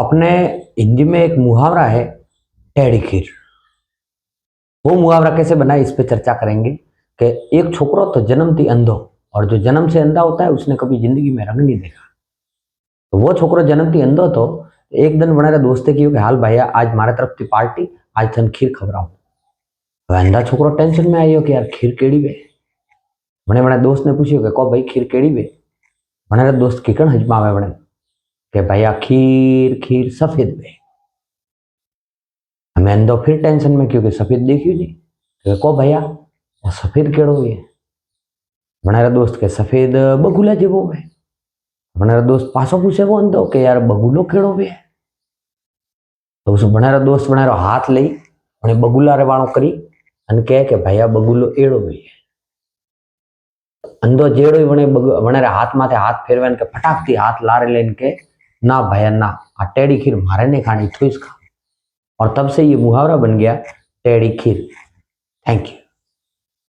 अपने हिंदी में एक मुहावरा है, टेढ़ी खीर। वो मुहावरा कैसे बना है इस पे चर्चा करेंगे कि एक छोकरो तो जन्म थी अंधो, और जो जन्म से अंधा होता है उसने कभी जिंदगी में रंग नहीं देखा। तो वो छोकरो जन्म थी अंधो तो एक दिन बना दोस्ते की कि हाल भैया आज मारे तरफ थी पार्टी, आज तन खीर खबराऊं। अंधा छोकरो टेंशन में आयो कि यार खीर केड़ी वे। મને મને दोस्त ने पूछ्यो कि को भाई खीर केड़ी वे। મને दोस्त की कण हजमावे बने कि भैया खीर खीर सफेद वे। हमें अंदर फिर टेंशन में क्योंकि सफेद देखियो नहीं। तो को भैया वो सफेद केड़ो वे। મને दोस्त के सफेद बगुला जेवो वे। મને दोस्त पासो पूछे वो अंदो कि यार बगुलो केड़ो वे। तो उस મને दोस्त મને हाथ लई અને બગુલા રે વાળો કરી અને કહે કે ભૈયા બગુલો એડો વે। अंधो जेड़ो वणे वणे हाथ माथे हाथ फेरवे के फटाक थी हाथ लारे लेन के ना भैया ना, आ टेढ़ी खीर मारे नहीं खानी, थूस खा। और तब से ये मुहावरा बन गया, टेढ़ी खीर। Thank you.